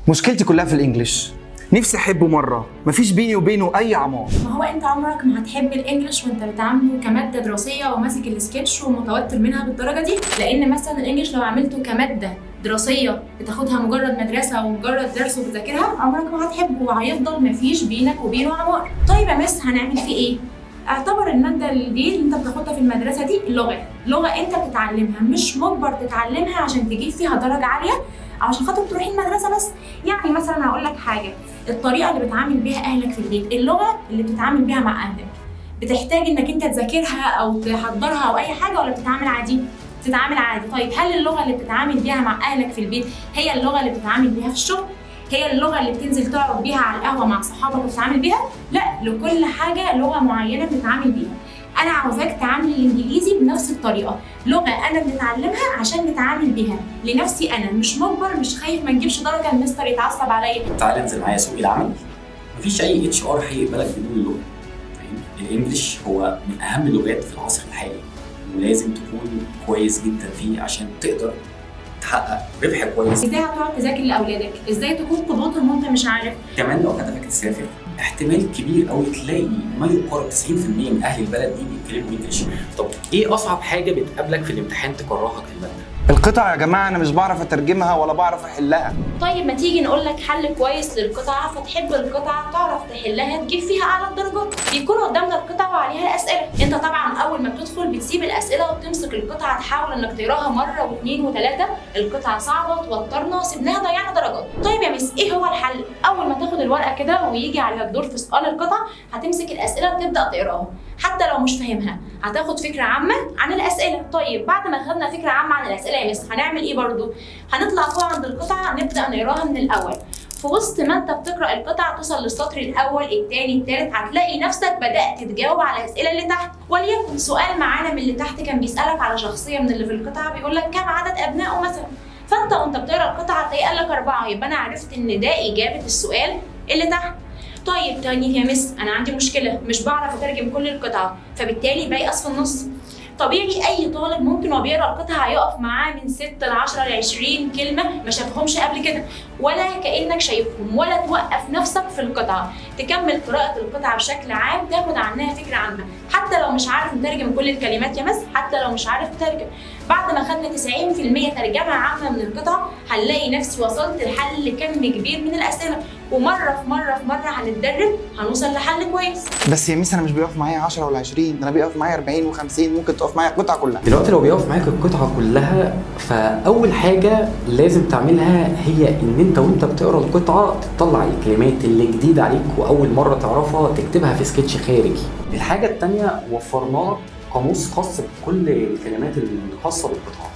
مشكلتي كلها في الانجليش. نفسي احبه مره، مفيش بيني وبينه اي عمار. ما هو انت عمرك ما هتحب الانجليش وانت بتعامله كماده دراسيه وماسك السكتش ومتوتر منها بالدرجه دي، لان مثلا الانجليش لو عملته كماده دراسيه بتاخدها مجرد مدرسه ومجرد درس وبتذاكرها، عمرك ما هتحبه وهيفضل مفيش بينك وبينه عمار. طيب يا مس هنعمل فيه ايه؟ اعتبر الماده دي اللي انت بتاخدها في المدرسه دي لغه انت بتتعلمها، مش مجبر تتعلمها عشان تجيب فيها درجه عاليه عشان خاطر تروحي المدرسه بس. يعني مثلا هقول لك حاجه، الطريقه اللي بتعامل بيها اهلك في البيت، اللغه اللي بتتعامل بيها مع اهلك، بتحتاج انك انت تذاكرها او تحضرها او اي حاجه ولا بتتعامل عادي؟ بتتعامل عادي. طيب هل اللغه اللي بتتعامل بيها مع اهلك في البيت هي اللغه اللي بتتعامل بيها في الشغل؟ هي اللغه اللي بتنزل تقعد بيها على القهوه مع صحابك وتتعامل بيها؟ لا، لكل حاجه لغه معينه بنتعامل بيها. انا عاوزاك تعامل الانجليزي بنفس الطريقه، لغه انا بنتعلمها عشان نتعامل بيها لنفسي انا، مش مجبر، مش خايف ما نجيبش درجه المستر يتعصب عليا. تعال انزل معايا سوق العمل، مفيش اي اتش ار هيقبلك بدون اللغه. فاهم؟ الانجليش هو من اهم اللغات في العصر الحالي، ولازم تكون كويس جدا فيه عشان تقدر تحقق ربح كويس. ازاي هتقعد تذاكر لاولادك؟ ازاي تكون قدوتهم وانت مش عارف؟ كمان لو هدفك تسافر، احتمال كبير قوي تلاقي ما يقارب 90% من اهل البلد دي بيتكلموا انجلش. طب ايه اصعب حاجه بتقابلك في الامتحان تكرهك في الماده؟ القطع يا جماعه انا مش بعرف اترجمها ولا بعرف احلها. طيب ما تيجي نقول لك حل كويس للقطعه فتحب القطعه، تعرف تحلها، تجيب فيها اعلى الدرجات. بيكون قدامنا القطعه وعليها الاسئله، انت طبعا اول ما بتدخل بتسيب الاسئله وبتمسك القطعه تحاول انك تقراها مره واثنين وثلاثه، القطعه صعبه توترنا سيبناها ضيعنا درجات. طيب يا مس ايه هو الحل؟ اول ما تاخد الورقه كده ويجي على الدور في سؤال القطعه هتمسك الاسئله وتبدا تقراها، حتى لو مش فاهمها هتاخد فكره عامه عن الاسئله. طيب بعد ما خدنا فكره عامه عن الاسئله يا مس هنعمل ايه برضو؟ هنطلع فوق عند القطعه نبدا نقراها من الاول. في وسط ما انت بتقرا القطعه توصل للسطر الاول الثاني الثالث هتلاقي نفسك بدات تجاوب على الاسئله اللي تحت. وليكن سؤال معانا من اللي تحت كان بيسالك على شخصيه من اللي في القطعه، بيقول لك كم عدد ابنائه مثلا، فانت وانت بتقرا القطعه هتلاقي قال لك 4، يبقى انا عرفت ان ده اجابه السؤال اللي تحت. طيب تاني يا مس انا عندي مشكله، مش بعرف اترجم كل القطعه فبالتالي بيأس في النص. طبيعي اي طالب ممكن وهو بيقرا القطعه هيقف معاه من 6 ل 10 ل 20 كلمه ما شافهمش قبل كده ولا كانك شايفهم، ولا توقف نفسك في القطعه، تكمل قراءه القطعه بشكل عام، تاخد عنها فكره عامه، حتى لو مش عارف نترجم كل الكلمات يا مس، حتى لو مش عارف تترجم. بعد ما خدنا 90% ترجمه عامه من القطعه هنلاقي نفسي وصلت لحل كم كبير من الاسئله، ومره في مره هنتدرب هنوصل لحل كويس. بس يا ميس انا مش بيقف معايا 10 ولا 20، ده انا بيقف معايا 40 و50، ممكن تقف معايا القطعه كلها. دلوقتي لو بيقف معاك القطعه كلها، فاول حاجه لازم تعملها هي ان انت وانت بتقرا القطعه تطلع الكلمات اللي جديده عليك واول مره تعرفها تكتبها في سكتش خارجي. الحاجه الثانيه وفرنا لك قاموس خاص بكل الكلمات الخاصه بالقطعه.